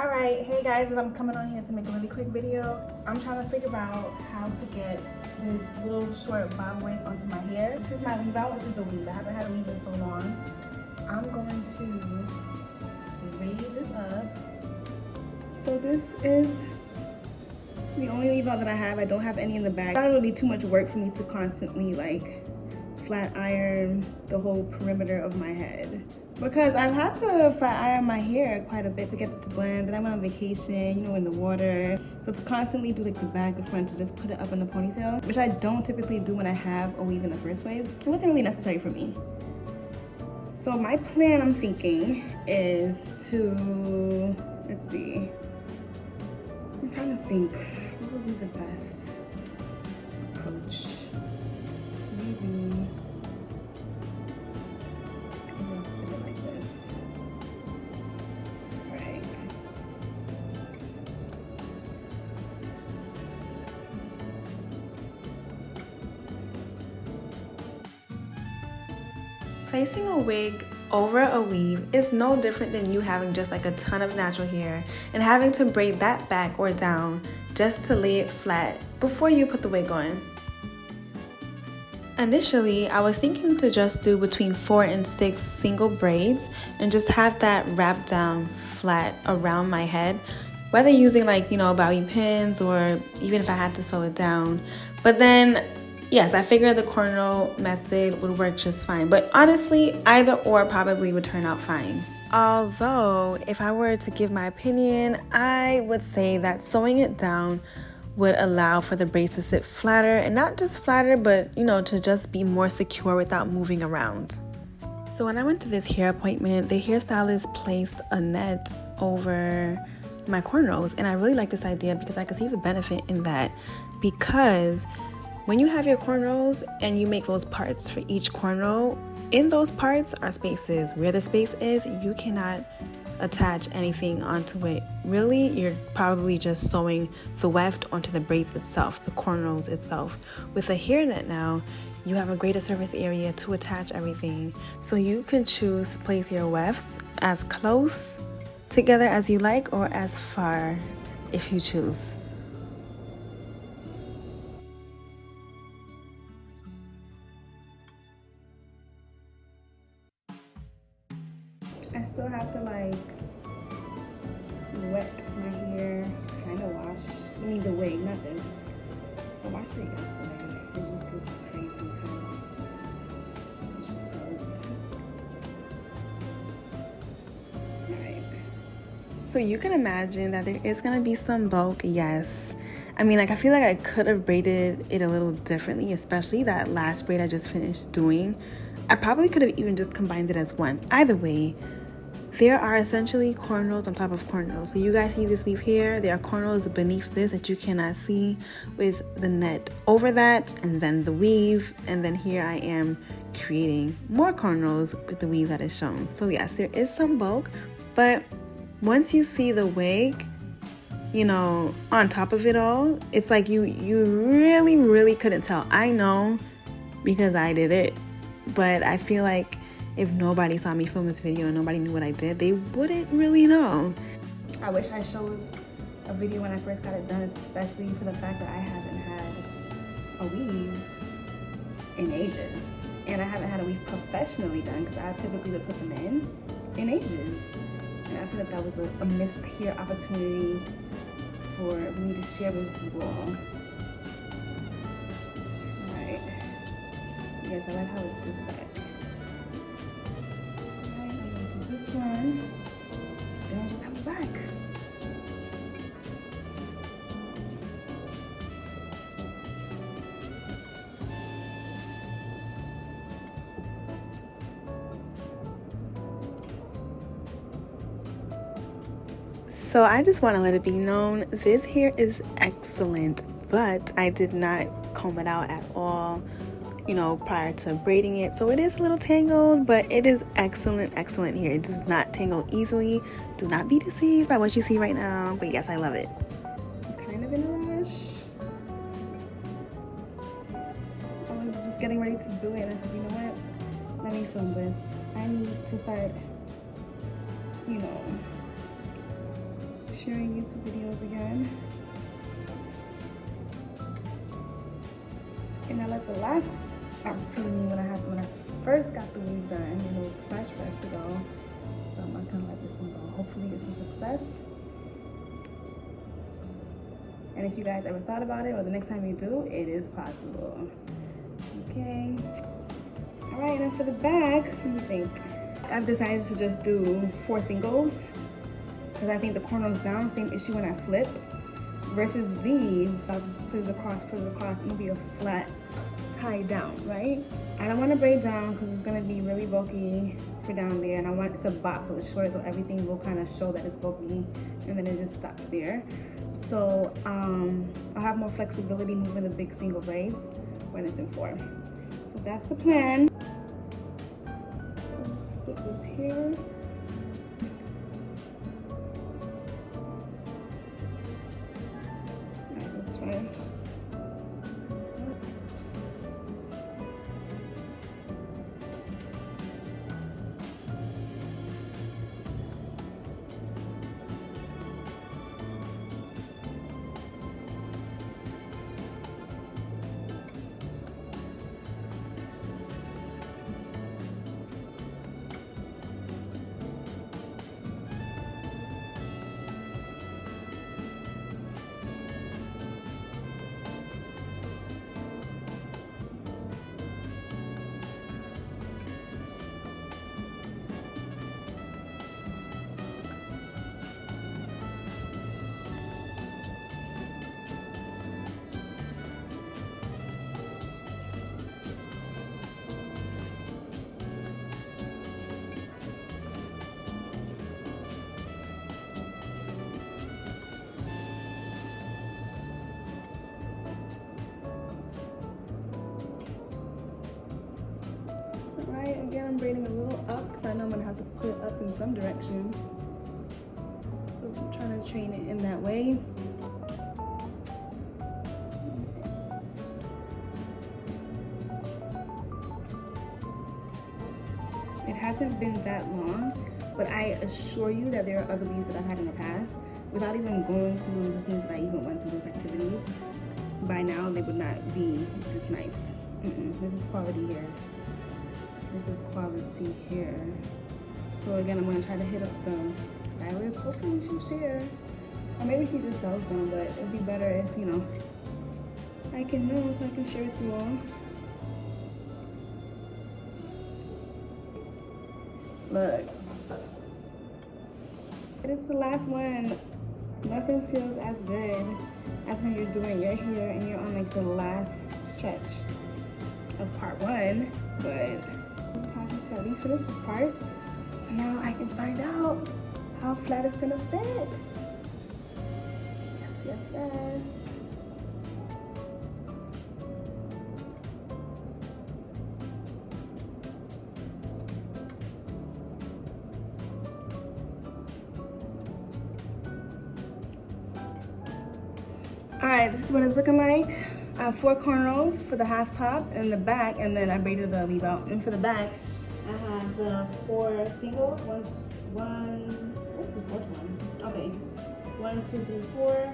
Alright, hey guys, I'm coming on here to make a really quick video. I'm trying to figure out how to get this little short bob wig onto my hair. This is my leave out. This is a weave. I haven't had a weave in so long. I'm going to braid this up. So this is the only leave out that I have. I don't have any in the back. It's not really too much work for me to constantly like flat iron the whole perimeter of my head, because I've had to flat iron my hair quite a bit to get it to blend. Then I went on vacation, you know, in the water. So to constantly do like the back, the front, to just put it up in a ponytail, which I don't typically do when I have a weave in the first place, it wasn't really necessary for me. So my plan, I'm thinking, is to, let's see, I'm trying to think, what would be the best approach? Maybe I'll spin it like this. Right. Placing a wig over a weave is no different than you having just like a ton of natural hair and having to braid that back or down just to lay it flat before you put the wig on. Initially, I was thinking to just do between 4 and 6 single braids and just have that wrapped down flat around my head, whether using like, you know, bobby pins or even if I had to sew it down. But then, yes, I figured the cornrow method would work just fine. But honestly, either or probably would turn out fine. Although, if I were to give my opinion, I would say that sewing it down would allow for the braids to sit flatter, and not just flatter, but you know, to just be more secure without moving around. So when I went to this hair appointment, the hairstylist placed a net over my cornrows, and I really like this idea because I could see the benefit in that, because when you have your cornrows and you make those parts for each cornrow, in those parts are spaces. Where the space is, you cannot attach anything onto it. Really, you're probably just sewing the weft onto the braids itself, the cornrows itself. With a hairnet now, you have a greater surface area to attach everything. So you can choose to place your wefts as close together as you like or as far if you choose. I still have to like wet my hair, kind of wash. I mean the wig, not this. I washed it yesterday. It just looks crazy because it just goes. Alright. So you can imagine that there is going to be some bulk, yes. I mean, like, I feel like I could have braided it a little differently, especially that last braid I just finished doing. I probably could have even just combined it as one. Either way, there are essentially cornrows on top of cornrows. So you guys see this weave here, there are cornrows beneath this that you cannot see with the net over that, and then the weave, and then here I am creating more cornrows with the weave that is shown. So yes, there is some bulk, but once you see the wig, you know, on top of it all, it's like you really couldn't tell. I know because I did it, but I feel like if nobody saw me film this video and nobody knew what I did, they wouldn't really know. I wish I showed a video when I first got it done, especially for the fact that I haven't had a weave in ages. And I haven't had a weave professionally done because I typically would put them in ages. And I feel like that was a missed here opportunity for me to share with you all. Alright. Yes, I like how it sits back. Alright, I'm gonna do this one. Then I'll just have it back. So I just want to let it be known, this hair is excellent, but I did not comb it out at all, you know, prior to braiding it. So it is a little tangled, but it is excellent hair. It does not tangle easily. Do not be deceived by what you see right now. But yes, I love it. I'm kind of in a rush. I was just getting ready to do it and I said, you know what? Let me film this. I need to start, you know, sharing YouTube videos again. And I let the last opportunity when I first got the wig done, and it was fresh to go. So I'm not gonna let this one go. Hopefully it's a success. And if you guys ever thought about it, or the next time you do, it is possible. Okay. All right, and then for the back, let me think. I've decided to just do 4 singles because I think the corners down, same issue when I flip. Versus these, I'll just put it across, and it'll be a flat tie down, right? I don't want to braid down because it's gonna be really bulky for down there, and I want it's a box, so it's short, so everything will kind of show that it's bulky, and then it just stops there. So I'll have more flexibility moving the big single braids when it's in 4. So that's the plan. So let's put this here. Right. Again, I'm braiding a little up because I know I'm gonna have to put it up in some direction. So I'm trying to train it in that way. It hasn't been that long, but I assure you that there are other weaves that I've had in the past. Without even going through the things that I even went through those activities, by now they would not be this nice. This is quality here. This is quality here. So again, I'm gonna try to hit up the stylist. Hopefully she'll share. Or maybe she just sells them, but it'd be better if, you know, I can know so I can share with you all. Look. It is the last one. Nothing feels as good as when you're doing your hair and you're on like the last stretch of part 1, but I'm just happy to at least finish this part. So now I can find out how flat it's gonna fit. Yes. All right, this is what it's looking like. 4 cornrows for the half top and the back, and then I braided the leave out. And for the back, I have the 4 singles. Where's the 4th one? Okay, 1, 2, 3, 4.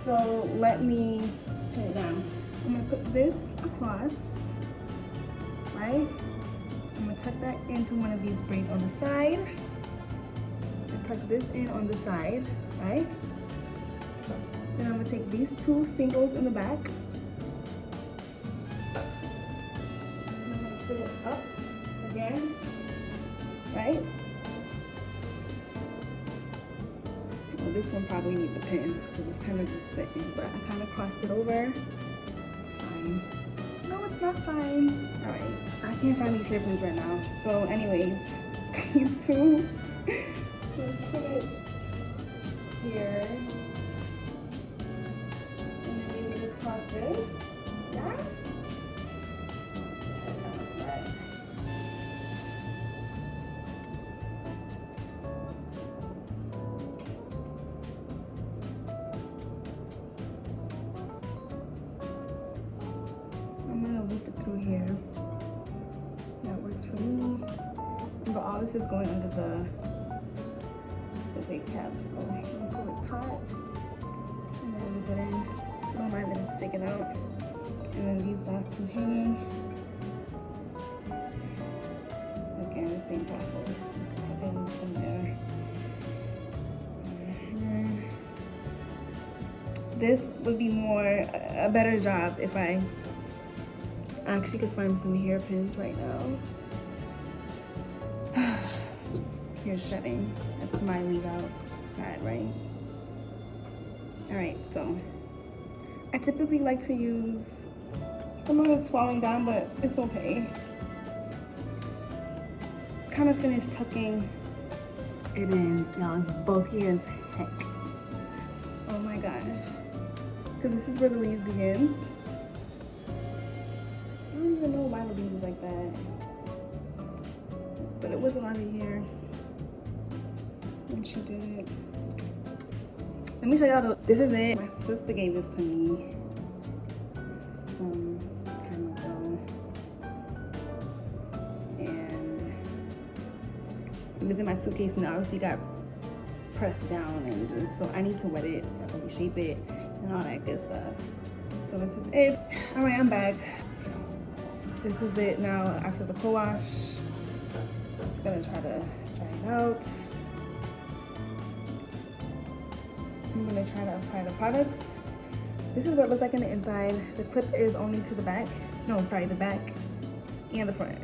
So let me put it down. I'm gonna put this across, right? I'm gonna tuck that into one of these braids on the side. And tuck this in on the side, right? Then I'm gonna take these 2 singles in the back. And I'm gonna put it up again, right? Well, this one probably needs a pin because it's kind of just sitting, but I kind of crossed it over. It's fine. No, it's not fine. All right, I can't find these hairpins right now. So anyways, these 2, let's put it here. Cross this, yeah? I'm gonna loop it through here. That works for me. But all this is going under the big cap, so I'm gonna top. And then we put in, so don't mind that it's sticking out. And then these last two hanging. Again, the same process. Just tuck in from there. This would be a better job if I actually could find some hairpins right now. Here's shedding. That's my leave out side, right? All right, so I typically like to use, some of it's falling down, but it's okay. Kind of finished tucking it in. Y'all, it's bulky as heck. Oh my gosh. Because this is where the weave begins. I don't even know why the weave is like that. But it was a lot of hair when she did it. Let me show y'all this is it. My sister gave this to me some time ago. And it was in my suitcase and it obviously got pressed down, and just, so I need to wet it so I can reshape it and all that good stuff. So this is it. All right, I'm back. This is it now after the co-wash. Just gonna try to dry it out. I'm gonna try to apply the products. This is what it looks like in the inside. The clip is only to the back. No, sorry, the back and the front.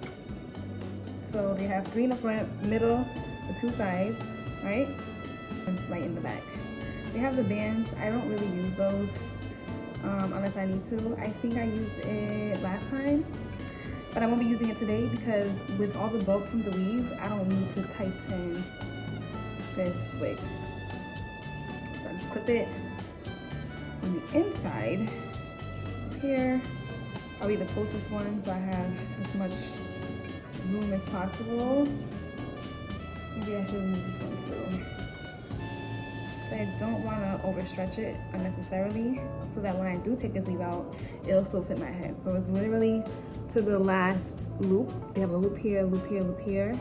So they have 3 in the front, middle, the 2 sides, right? And right in the back. They have the bands. I don't really use those unless I need to. I think I used it last time, but I won't be using it today because with all the bulk from the weave, I don't need to tighten this wig. So I just clip it on the inside here. I'll be the closest one so I have as much room as possible. Maybe I should remove this one too. So I don't want to overstretch it unnecessarily so that when I do take this weave out, it'll still fit my head. So it's literally to the last loop. They have a loop here, loop here, loop here,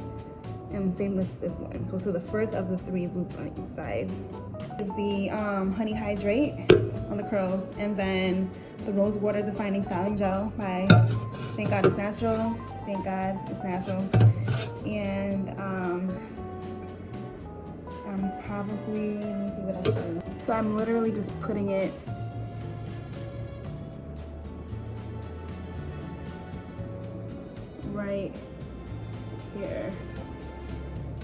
and same with this one. So to the first of the 3 loops on each side. Is the Honey Hydrate on the curls, and then the Rose Water Defining Styling Gel by Thank God It's Natural. Thank God It's Natural. And I'm probably, let me see what I do. So I'm literally just putting it right here.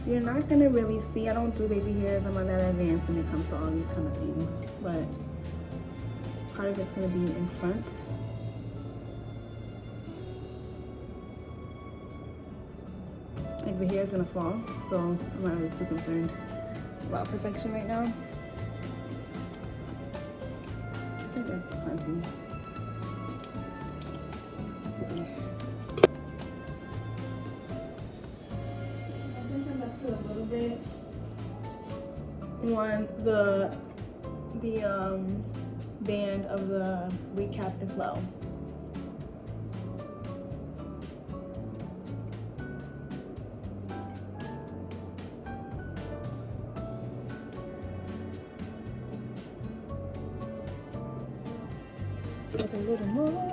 You're not gonna really see, I don't do baby hairs, I'm not that advanced when it comes to all these kind of things, but part of it's gonna be in front. Like the hair is gonna fall, so I'm not really too concerned about perfection right now. I think that's plenty. Sometimes I put a little bit on the band of the wig cap as well. Like a little more.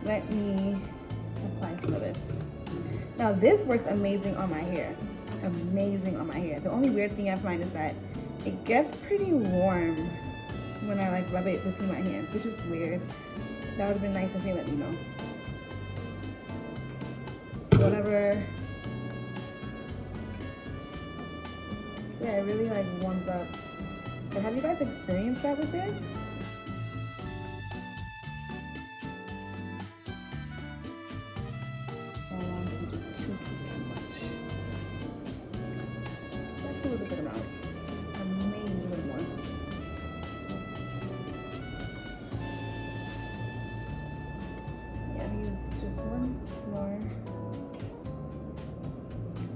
Let me apply some of this. Now this works amazing on my hair. Amazing on my hair. The only weird thing I find is that it gets pretty warm when I like rub it between my hands, which is weird. That would have been nice if they let me know. So whatever. Yeah, it really like warms up. But have you guys experienced that with this? I don't want to do too much. That's a little bit amount. I may need a little more. Use just one more.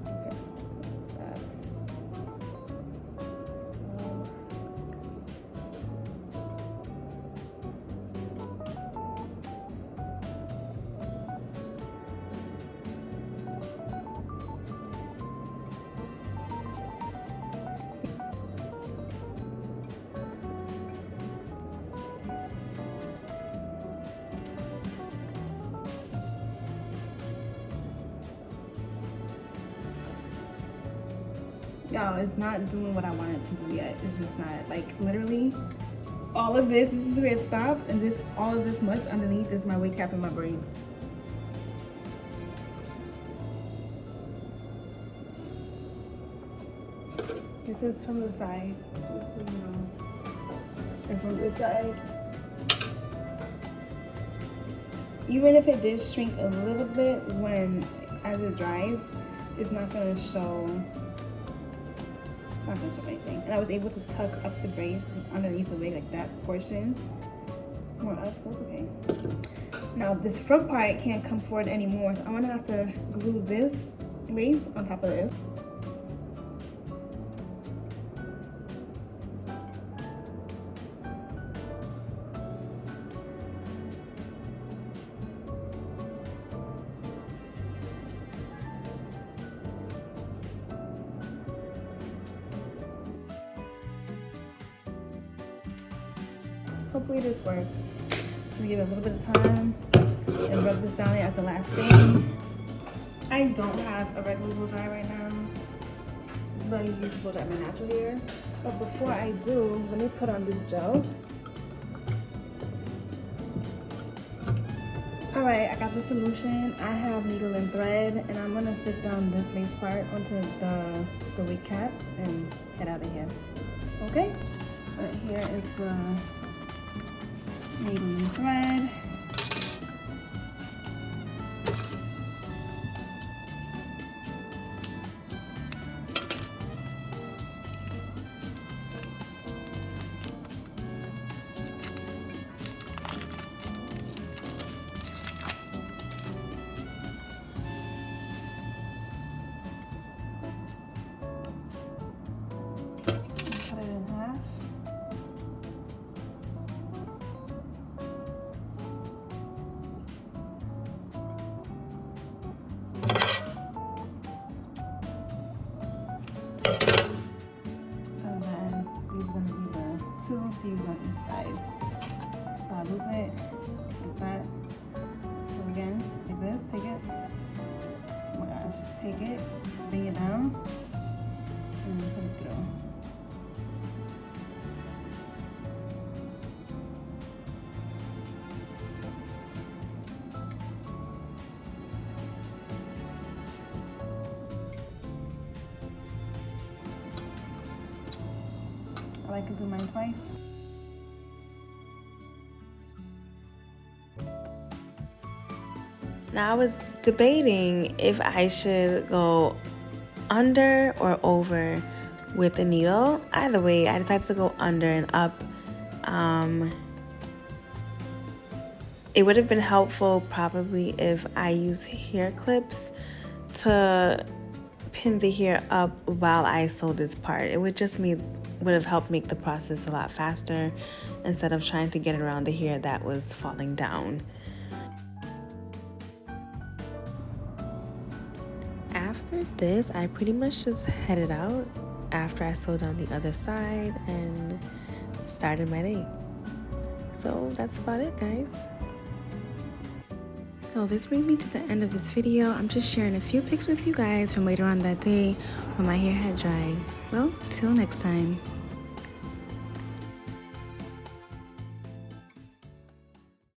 Okay. Y'all, it's not doing what I want it to do yet. It's just not. Like, literally, all of this is where it stops, and this, all of this much underneath is my wig cap and my braids. This is from the side. This is, you know, and from this side. Even if it did shrink a little bit as it dries, it's not gonna show. It's not gonna show anything. And I was able to tuck up the braids underneath the wig, like that portion more up, so it's okay. Now this front part can't come forward anymore, so I'm gonna have to glue this lace on top of this. Hopefully this works. I'm gonna give it a little bit of time and rub this down there as the last thing. I don't have a regular blow dry right now. This is what I use to blow dry my natural hair. But before I do, let me put on this gel. Alright, I got the solution. I have needle and thread, and I'm gonna stick down this lace part onto the wig cap and head out of here. Okay? But here is the needle and thread. Cut it in half. Two to use on each side. So I loop it like that. So again, like this, take it. Oh my gosh, take it, bring it down, and then put it through. I like to do mine twice. Now I was debating if I should go under or over with the needle. Either way, I decided to go under and up. It would have been helpful probably if I used hair clips to pin the hair up while I sewed this part. It would have helped make the process a lot faster instead of trying to get around the hair that was falling down. After this, I pretty much just headed out after I sewed on the other side and started my day. So that's about it, guys. So this brings me to the end of this video. I'm just sharing a few pics with you guys from later on that day when my hair had dried. Well, till next time.